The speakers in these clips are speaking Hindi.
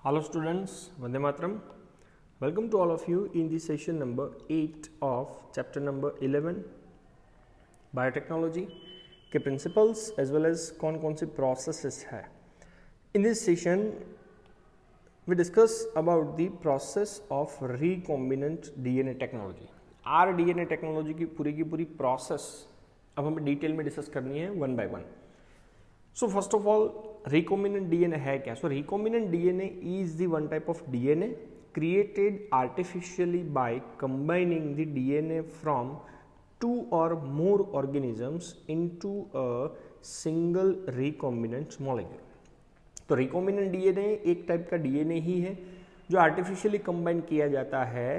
Hello students, Vande Mataram. Welcome to all of you in the session number 8 of chapter number 11 Biotechnology के principles as well as कौन सी processes है. In this session we discuss about the process of recombinant DNA technology. rDNA technology की पूरी process अब हमें डिटेल में डिस्कस करनी है one by one. So first of all, recombinant DNA है क्या? So recombinant DNA is the one type of DNA created artificially by combining the DNA from two or more organisms into a single recombinant molecule. तो recombinant DNA एक टाइप का DNA ही है जो आर्टिफिशियली कंबाइन किया जाता है,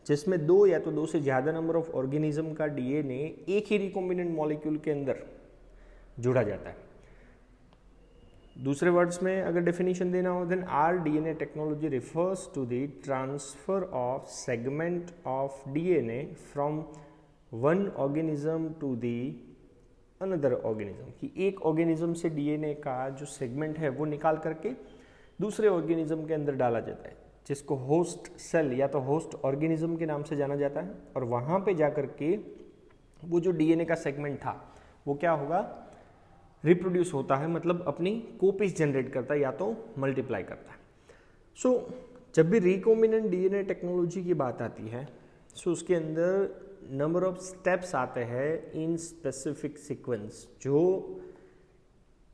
जिसमें दो या तो दो से ज़्यादा नंबर ऑफ ऑर्गेनिज्म का DNA एक ही रिकॉम्बिनेंट मॉलिक्यूल के अंदर जुड़ा जाता है. दूसरे वर्ड्स में अगर डेफिनेशन देना हो, then rDNA technology refers to the transfer of segment of DNA from one organism to the another organism. कि एक ऑर्गेनिज्म से DNA का जो सेगमेंट है वो निकाल करके दूसरे ऑर्गेनिज्म के अंदर डाला जाता है, जिसको होस्ट सेल या तो होस्ट ऑर्गेनिज्म के नाम से जाना जाता है. और वहाँ पे जा करके वो जो DNA का सेगमेंट था वो क्या होगा, रिप्रोड्यूस होता है, मतलब अपनी कॉपीज जनरेट करता है या तो मल्टीप्लाई करता है. सो जब भी रिकॉम्बिनेंट डीएनए टेक्नोलॉजी की बात आती है, सो उसके अंदर नंबर ऑफ स्टेप्स आते हैं इन स्पेसिफिक सीक्वेंस. जो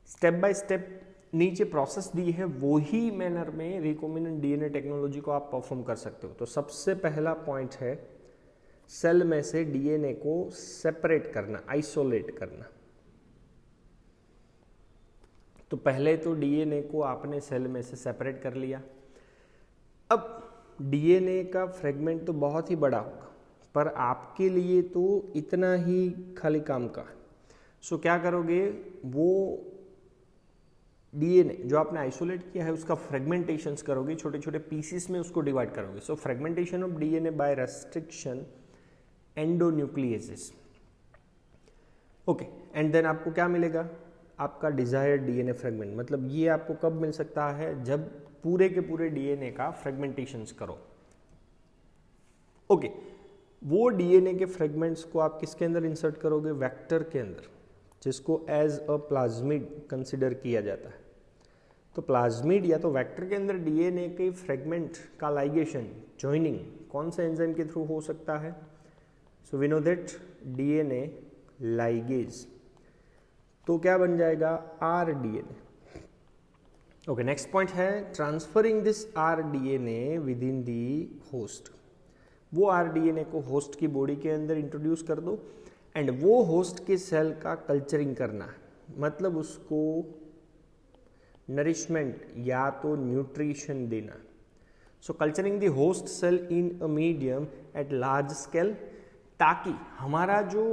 स्टेप बाय स्टेप नीचे प्रोसेस दी है वो ही मैनर में रिकॉम्बिनेंट डीएनए टेक्नोलॉजी को आप परफॉर्म कर सकते हो. तो सबसे पहला पॉइंट है सेल में से डीएनए को सेपरेट करना, आइसोलेट करना. तो पहले तो डीएनए को आपने सेल में से सेपरेट कर लिया. अब डीएनए का फ्रेगमेंट तो बहुत ही बड़ा होगा, पर आपके लिए तो इतना ही खाली काम का है. सो क्या करोगे, वो डीएनए जो आपने आइसोलेट किया है उसका फ्रेगमेंटेशंस करोगे, छोटे छोटे पीसेस में उसको डिवाइड करोगे. So fragmentation of DNA by restriction endonucleases. Okay, and then आपको क्या मिलेगा, आपका डिजायर्ड डीएनए फ्रेगमेंट. मतलब ये आपको कब मिल सकता है, जब पूरे के पूरे डीएनए का फ्रेगमेंटेशंस करो. ओके, वो डीएनए के फ्रेगमेंट्स को आप किसके अंदर इंसर्ट करोगे, वेक्टर के अंदर, जिसको एज अ प्लाज्मिड कंसिडर किया जाता है. तो प्लाज्मिड या तो वेक्टर के अंदर डीएनए के फ्रेगमेंट का लाइगेशन, जॉइनिंग कौन से एंजाइम के थ्रू हो सकता है. So we know that DNA ligase. तो क्या बन जाएगा, rDNA. ओके, नेक्स्ट पॉइंट है transferring this rDNA within the host. वो rDNA को होस्ट की बॉडी के अंदर इंट्रोड्यूस कर दो एंड वो होस्ट के सेल का कल्चरिंग करना है, मतलब उसको नरिशमेंट या तो न्यूट्रिशन देना. So culturing the host cell in a medium at large scale, ताकि हमारा जो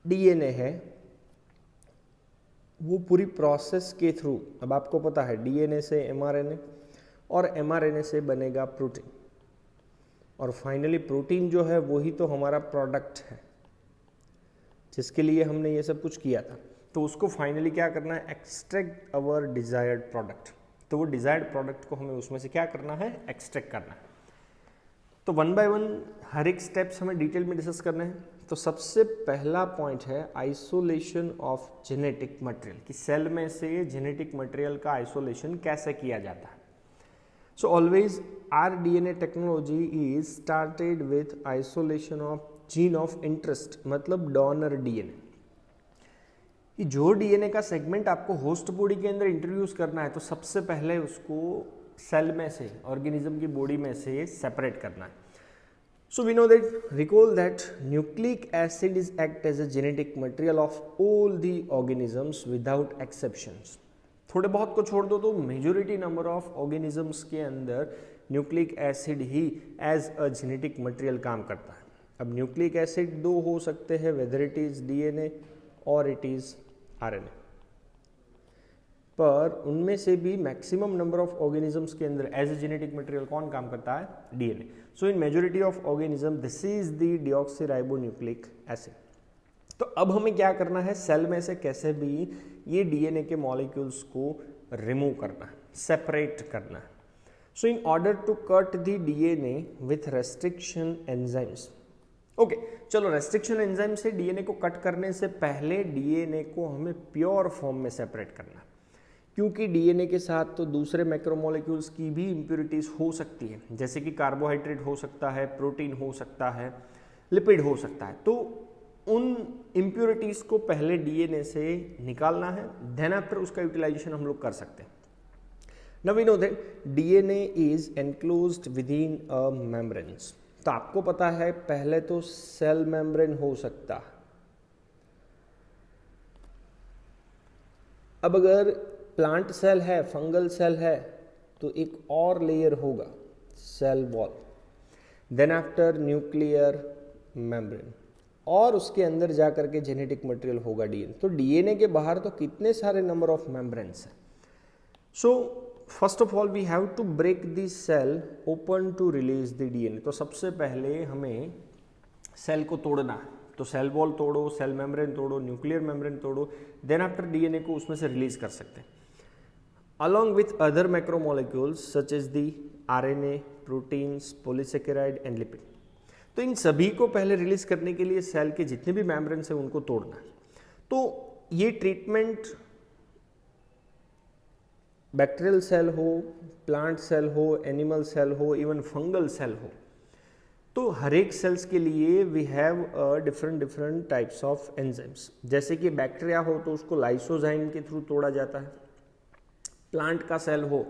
डीएनए है वो पूरी प्रोसेस के थ्रू, अब आपको पता है डीएनए से एमआरएनए और एमआरएनए से बनेगा प्रोटीन, और फाइनली प्रोटीन जो है वही तो हमारा प्रोडक्ट है जिसके लिए हमने ये सब कुछ किया था. तो उसको फाइनली क्या करना है, एक्सट्रैक्ट अवर डिजायर्ड प्रोडक्ट. तो वो डिजायर्ड प्रोडक्ट को हमें उसमें से क्या करना है, एक्सट्रैक्ट करना है. तो वन बाय वन हर एक स्टेप्स हमें डिटेल में डिस्कस करने हैं. तो सबसे पहला पॉइंट है आइसोलेशन ऑफ जेनेटिक मटेरियल, कि सेल में से जेनेटिक मटेरियल का आइसोलेशन कैसे किया जाता है. So always rDNA technology is started with isolation of gene of interest, मतलब डोनर डीएनए. जो डीएनए का सेगमेंट आपको होस्ट बॉडी के अंदर इंट्रोड्यूस करना है, तो सबसे पहले उसको सेल में से, ऑर्गेनिज्म की बॉडी में से सेपरेट करना है. So we know that, recall that nucleic acid is act as a genetic material of all the organisms without exceptions. थोड़े बहुत को छोड़ दो तो मेजोरिटी नंबर ऑफ ऑर्गेनिजम्स के अंदर न्यूक्लिक एसिड ही एज अ जेनेटिक मटेरियल काम करता है. अब न्यूक्लिक एसिड दो हो सकते हैं, वेदर इट इज डीएनए और इट इज आरएनए, पर उनमें से भी मैक्सिमम नंबर ऑफ ऑर्गेनिजम्स के अंदर एज ए जेनेटिक मटेरियल कौन काम करता है, DNA. So in majority of organism this is the deoxyribonucleic acid. तो अब हमें क्या करना है, सेल में से कैसे भी ये डीएनए के मॉलिक्यूल्स को रिमूव करना है, सेपरेट करना है. So in order to cut the DNA with restriction enzymes, okay चलो रेस्ट्रिक्शन एंजाइम से डीएनए को कट करने से पहले डीएनए को हमें प्योर फॉर्म में सेपरेट करना, क्योंकि डीएनए के साथ तो दूसरे मैक्रोमोलेक्यूल्स की भी इम्प्योरिटीज हो सकती है, जैसे कि कार्बोहाइड्रेट हो सकता है, प्रोटीन हो सकता है, लिपिड हो सकता है। तो उन इम्प्योरिटीज को पहले डीएनए से निकालना है, देन आफ्टर उसका यूटिलाइजेशन हम लोग कर सकते हैं। Now we know that DNA is enclosed within a membranes. तो आपको पता है पहले तो सेल मेम्ब्रेन हो सकता है। अब अगर प्लांट सेल है, फंगल सेल है, तो एक और लेयर होगा cell wall, then after nuclear membrane, और उसके अंदर जाकर के जेनेटिक मटेरियल होगा डीएनए। तो डीएनए के बाहर तो कितने सारे नंबर ऑफ मेम्ब्रेन्स हैं। So first of all we have to break the cell open to release the DNA. तो सबसे पहले हमें सेल को तोड़ना है, तो सेल वॉल तोड़ो, सेल मेम्ब्रेन तोड़ो, न्यूक्लियर मेम्ब्रेन तोड़ो, देन आफ्टर डीएनए को उसमें से रिलीज कर सकते हैं along with other macromolecules such as the RNA, proteins, polysaccharide and lipid. तो इन सभी को पहले रिलीज करने के लिए सेल के जितने भी मेम्ब्रेन्स हैं उनको तोड़ना है। तो ये ट्रीटमेंट बैक्टीरियल सेल हो, प्लांट सेल हो, एनिमल सेल हो, इवन फंगल सेल हो, तो हर एक सेल्स के लिए we have different types of enzymes. जैसे कि बैक्टीरिया हो तो उसको लाइसोजाइम के थ्रू तोड़ा जाता है, प्लांट का सेल हो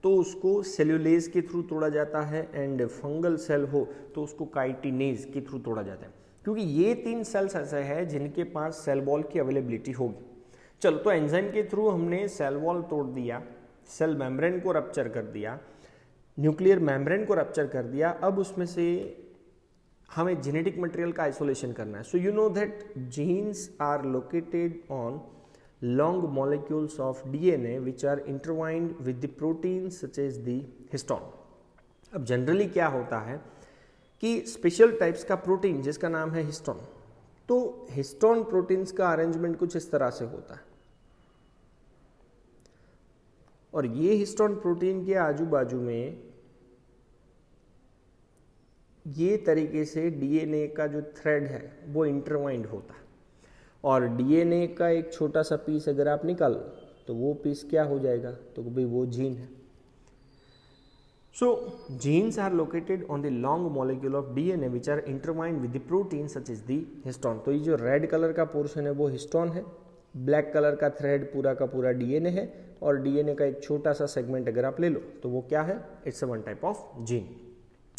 तो उसको सेल्यूलेज के थ्रू तोड़ा जाता है, एंड फंगल सेल हो तो उसको काइटिनेज के थ्रू तोड़ा जाता है, क्योंकि ये 3 सेल्स ऐसे हैं जिनके पास सेल वॉल की अवेलेबिलिटी होगी। चलो, तो एंजाइम के थ्रू हमने सेल वॉल तोड़ दिया, सेल मेम्ब्रेन को रप्चर कर दिया, न्यूक्लियर मेम्ब्रेन को रप्चर कर दिया। अब उसमें से हमें जेनेटिक मटेरियल का आइसोलेशन करना है। So you know that genes are located on long molecules of DNA which are intertwined with the proteins such as the histone। अब जनरली क्या होता है कि स्पेशल टाइप्स का प्रोटीन जिसका नाम है हिस्टोन, तो हिस्टोन प्रोटीन्स का अरेंजमेंट कुछ इस तरह से होता है, और ये हिस्टोन प्रोटीन के आजू बाजू में ये तरीके से डीएनए का जो थ्रेड है वो इंटरवाइंड होता है, और डीएनए का एक छोटा सा पीस अगर आप निकालो तो वो पीस क्या हो जाएगा, तो भाई वो जीन है। So genes are located on the long molecule of DNA which are intertwined with the protein such is the histone. तो ये जो रेड कलर का पोर्शन है वो हिस्टोन है, ब्लैक कलर का थ्रेड पूरा का पूरा डीएनए है, और डीएनए का एक छोटा सा सेगमेंट अगर आप ले लो तो वो क्या है, it's a one type of gene.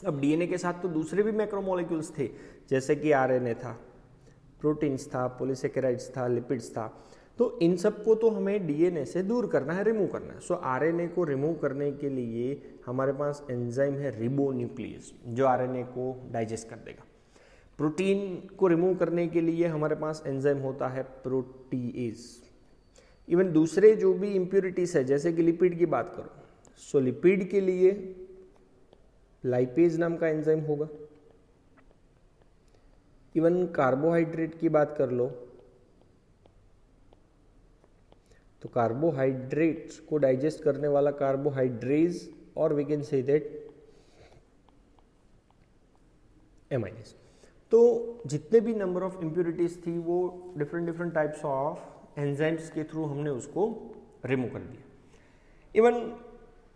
अब डीएनए के साथ तो दूसरे भी मैक्रोमोलेक्यूल्स थे, जैसे कि आरएनए था, प्रोटीन्स था, पॉलीसेकेराइड्स था, लिपिड्स था। तो इन सब को तो हमें डीएनए से दूर करना है, रिमूव करना है। सो आरएनए को रिमूव करने के लिए हमारे पास एंजाइम है रिबोन्यूक्लियस, जो आरएनए को डाइजेस्ट कर देगा। प्रोटीन को रिमूव करने के लिए हमारे पास एंजाइम होता है प्रोटीएज। इवन दूसरे जो भी इम्प्योरिटीज है, जैसे कि लिपिड की बात करो, सो लिपिड के लिए लाइपेज नाम का एंजाइम होगा। इवन कार्बोहाइड्रेट की बात कर लो तो कार्बोहाइड्रेट को डाइजेस्ट करने वाला कार्बोहाइड्रेज, और वी कैन से दैट एमाइनेज। तो जितने भी नंबर ऑफ इम्प्योरिटीज थी वो डिफरेंट टाइप्स ऑफ एंजाइम्स के थ्रू हमने उसको रिमूव कर दिया। इवन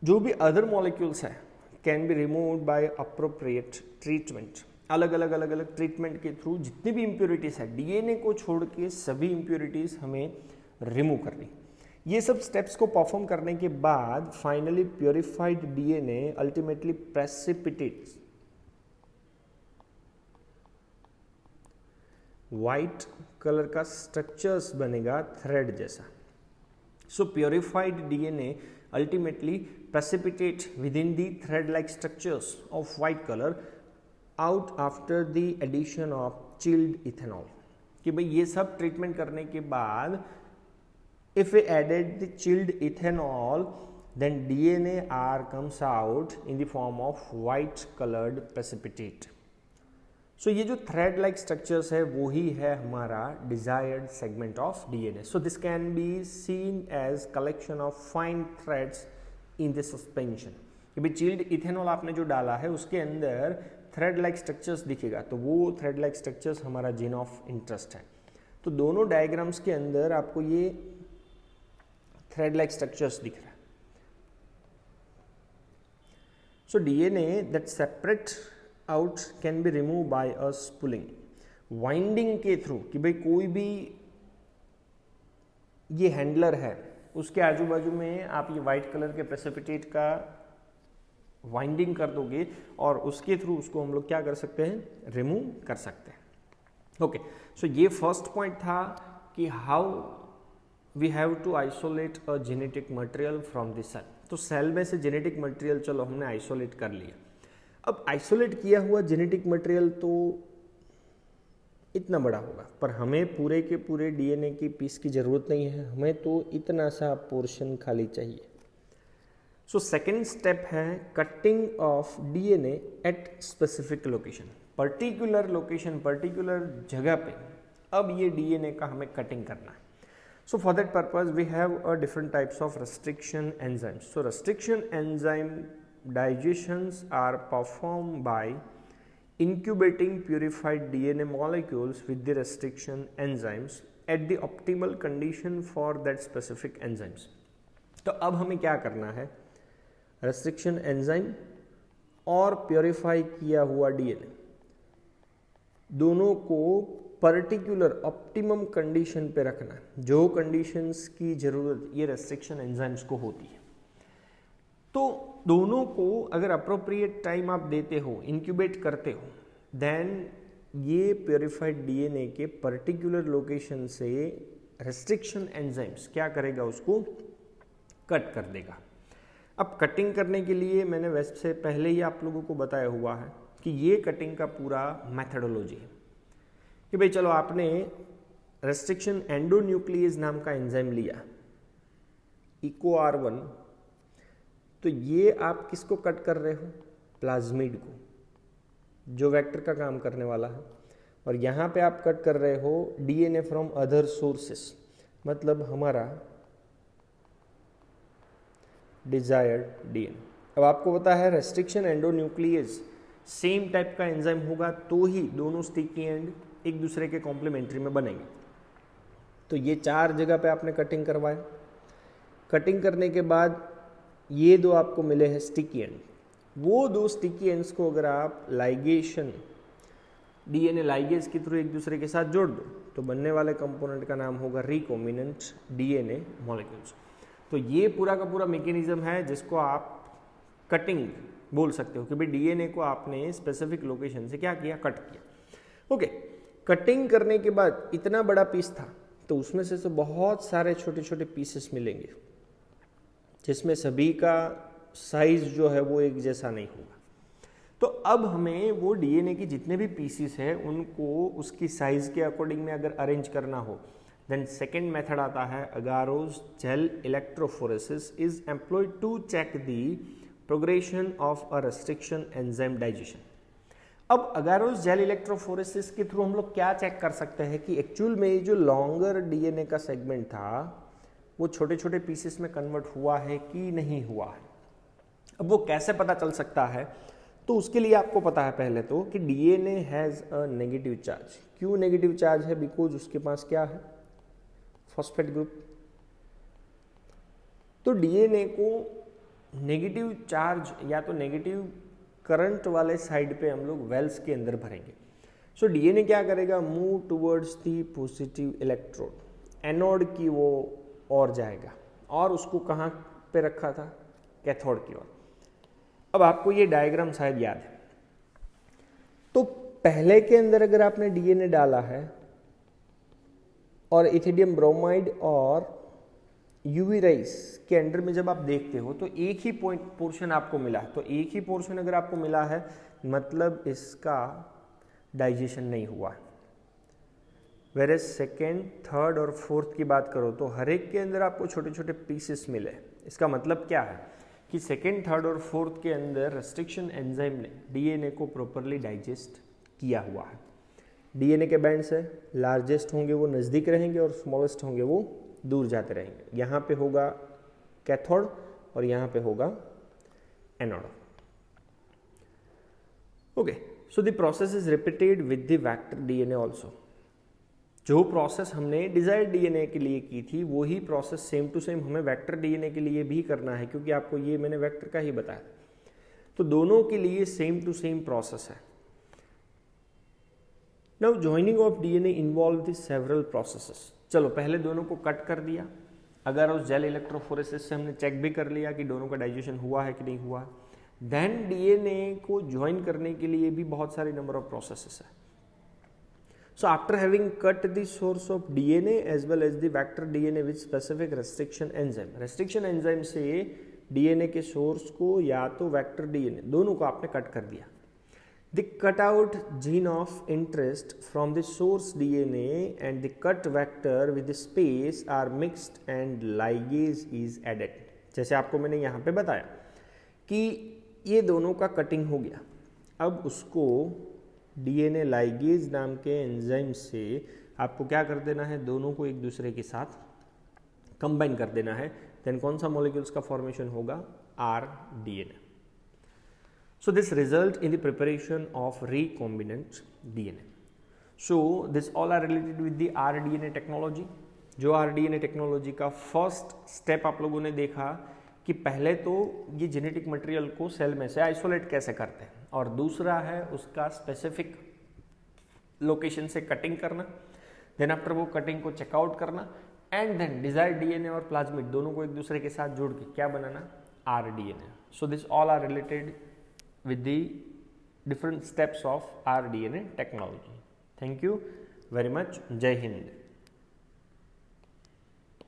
जो भी अदर मॉलिक्यूल्स है can be removed by appropriate treatment. अलग अलग ट्रीटमेंट के थ्रू जितनी भी इम्प्योरिटीज है, डीएनए को छोड़ के सभी इम्प्योरिटीज हमें रिमूव करनी। ये सब स्टेप्स को परफॉर्म करने के बाद finally purified DNA ultimately precipitates white colour का स्ट्रक्चर्स बनेगा थ्रेड जैसा। So purified DNA ultimately precipitate within the thread like structures of white colour out after the addition of chilled ethanol. कि भाई ये सब ट्रीटमेंट करने के बाद if we added the chilled ethanol then DNA are comes out in the form of white coloured precipitate. सो ये जो थ्रेड लाइक स्ट्रक्चर्स है वो ही है हमारा desired segment of DNA. So this can be seen as collection of fine threads in the suspension. कि भाई चिल्ड इथेनॉल आपने जो डाला है उसके अंदर थ्रेड लाइक स्ट्रक्चर्स दिखेगा, तो वो थ्रेड लाइक स्ट्रक्चर्स हमारा जीन ऑफ इंटरेस्ट है। तो दोनों डायग्राम्स के अंदर आपको ये थ्रेड लाइक स्ट्रक्चर्स दिख रहा है। So DNA that separate out can be remove by a spooling, winding के थ्रू, कि भाई कोई भी ये हैंडलर है उसके आजू बाजू में आप ये वाइट कलर के प्रेसिपिटेट का वाइंडिंग कर दोगे और उसके थ्रू उसको हम लोग क्या कर सकते हैं, रिमूव कर सकते हैं। ओके, सो ये फर्स्ट पॉइंट था कि how we have to isolate a genetic material from the cell. तो सेल में से जेनेटिक मटेरियल चलो हमने आइसोलेट कर लिया। अब आइसोलेट किया हुआ जेनेटिक मटेरियल तो इतना बड़ा होगा, पर हमें पूरे के पूरे डीएनए की पीस की ज़रूरत नहीं है, हमें तो इतना सा पोर्शन खाली चाहिए। सो सेकेंड स्टेप है cutting of DNA at specific location, particular location, particular जगह पे अब ये डीएनए का हमें कटिंग करना है। So for that purpose we have a different types of restriction enzymes. So restriction enzyme digestions are performed by incubating purified DNA molecules with the restriction enzymes at the optimal condition for that specific enzymes। तो अब हमें क्या करना है, रेस्ट्रिक्शन एंजाइम और प्योरीफाई किया हुआ डीएनए दोनों को पर्टिकुलर ऑप्टिमम कंडीशन पे रखना, जो कंडीशंस की जरूरत ये रेस्ट्रिक्शन एंजाइम्स को होती है। तो दोनों को अगर अप्रोप्रिएट टाइम आप देते हो, इंक्यूबेट करते हो, देन ये प्योरीफाइड डीएनए के पर्टिकुलर लोकेशन से रेस्ट्रिक्शन एंजाइम्स क्या करेगा, उसको कट कर देगा। अब कटिंग करने के लिए मैंने वैसे से पहले ही आप लोगों को बताया हुआ है कि ये कटिंग का पूरा मैथडोलॉजी है कि भाई चलो आपने रेस्ट्रिक्शन एंडोन्यूक्लियस नाम का एंजाइम लिया, EcoR1, तो ये आप किसको कट कर रहे हो, प्लाज्मिड को, जो वेक्टर का काम करने वाला है, और यहाँ पे आप कट कर रहे हो डीएनए फ्रॉम अदर सोर्सेस, मतलब हमारा डिजायर्ड डीएनए। अब आपको पता है रेस्ट्रिक्शन एंडोन्यूक्लियस सेम टाइप का एंजाइम होगा तो ही दोनों स्टिकी एंड एक दूसरे के कॉम्प्लीमेंट्री में बनेंगे। तो ये 4 जगह पे आपने कटिंग करवाया। कटिंग करने के बाद ये 2 आपको मिले हैं स्टिकी एंड, वो 2 स्टिकी एंड्स को अगर आप लाइगेशन डीएनए लाइगेज के थ्रू एक दूसरे के साथ जोड़ दो तो बनने वाले कंपोनेंट का नाम होगा रिकॉम्बिनेंट डीएनए मॉलिक्यूल्स। तो ये पूरा का पूरा मैकेनिज्म है जिसको आप कटिंग बोल सकते हो कि भाई डीएनए को आपने स्पेसिफिक लोकेशन से क्या किया, कट किया। ओके, कटिंग करने के बाद इतना बड़ा पीस था तो उसमें से तो बहुत सारे छोटे छोटे पीसेस मिलेंगे जिसमें सभी का साइज जो है वो एक जैसा नहीं होगा। तो अब हमें वो डीएनए की जितने भी पीसेस हैं उनको उसकी साइज के अकॉर्डिंग में अगर अरेंज करना हो, देन सेकेंड मेथड आता है agarose gel electrophoresis is employed to check the progression of a restriction enzyme digestion. अब अगारोस जेल इलेक्ट्रोफोरेसिस के थ्रू हम लोग क्या चेक कर सकते हैं कि एक्चुअल में जो लॉन्गर डीएनए का सेगमेंट था वो छोटे छोटे पीसेस में कन्वर्ट हुआ है कि नहीं हुआ है। अब वो कैसे पता चल सकता है, तो उसके लिए आपको पता है पहले तो कि DNA has a negative charge. क्यों नेगेटिव चार्ज है? बिकॉज उसके पास क्या है, फॉस्फेट ग्रुप। तो डीएनए को नेगेटिव चार्ज या तो नेगेटिव करंट वाले साइड पे हम लोग वेल्स के अंदर भरेंगे। सो डीएनए क्या करेगा, move towards the positive electrode, anode की वो और जाएगा, और उसको कहाँ पे रखा था, कैथोड की ओर। अब आपको ये डायग्राम शायद याद है। तो पहले के अंदर अगर आपने डीएनए डाला है और इथिडियम ब्रोमाइड और यूवी राइस के अंडर में जब आप देखते हो तो एक ही पोर्शन आपको मिला, तो एक ही पोर्शन अगर आपको मिला है मतलब इसका डाइजेशन नहीं हुआ। वेरे सेकेंड, थर्ड और फोर्थ की बात करो तो हर एक के अंदर आपको छोटे छोटे पीसेस मिले। इसका मतलब क्या है कि सेकेंड, थर्ड और फोर्थ के अंदर रेस्ट्रिक्शन एंजाइम ने डीएनए को प्रॉपरली डाइजेस्ट किया हुआ है। डीएनए के बैंड्स है, लार्जेस्ट होंगे वो नज़दीक रहेंगे और स्मॉलेस्ट होंगे वो दूर जाते रहेंगे। यहाँ पे होगा कैथोड और यहाँ पे होगा anode. Okay, so the process is repeated with the vector DNA also. जो प्रोसेस हमने डिजायर्ड डीएनए के लिए की थी वही प्रोसेस सेम टू सेम हमें वेक्टर डीएनए के लिए भी करना है, क्योंकि आपको ये मैंने वेक्टर का ही बताया. तो दोनों के लिए सेम टू सेम प्रोसेस है. Now joining of DNA involve the several processes. चलो पहले दोनों को कट कर दिया. अगर उस जेल इलेक्ट्रोफोरेसिस से हमने चेक भी कर लिया कि दोनों का डाइजेशन हुआ है कि नहीं हुआ, देन डीएनए को ज्वाइन करने के लिए भी बहुत सारे नंबर ऑफ प्रोसेसेस है. So after having cut the source of DNA as well as the vector DNA with specific restriction enzyme, restriction enzyme से DNA के सोर्स को या तो वेक्टर DNA दोनों को आपने कट कर दिया. The cut out gene of interest from the source DNA and the cut vector with the space are mixed and ligase is added. जैसे आपको मैंने यहाँ पे बताया कि ये दोनों का कटिंग हो गया. अब उसको डीएनए लाइगेज नाम के एंजाइम से आपको क्या कर देना है, दोनों को एक दूसरे के साथ कंबाइन कर देना है. देन कौन सा मॉलिक्यूल्स का फॉर्मेशन होगा, R DNA. So this result in the preparation of recombinant DNA. So this all are related with the R DNA technology. जो आर डीएनए टेक्नोलॉजी का फर्स्ट स्टेप आप लोगों ने देखा कि पहले तो ये जेनेटिक मटेरियल को सेल में से आइसोलेट कैसे करते हैं, और दूसरा है उसका स्पेसिफिक लोकेशन से कटिंग करना. देन आफ्टर वो कटिंग को चेकआउट करना एंड देन डिजायर्ड डीएनए और प्लाज्मिड दोनों को एक दूसरे के साथ जोड़ के क्या बनाना, R DNA. So this all are related with the different steps of R DNA technology. Thank you very much. जय हिंद.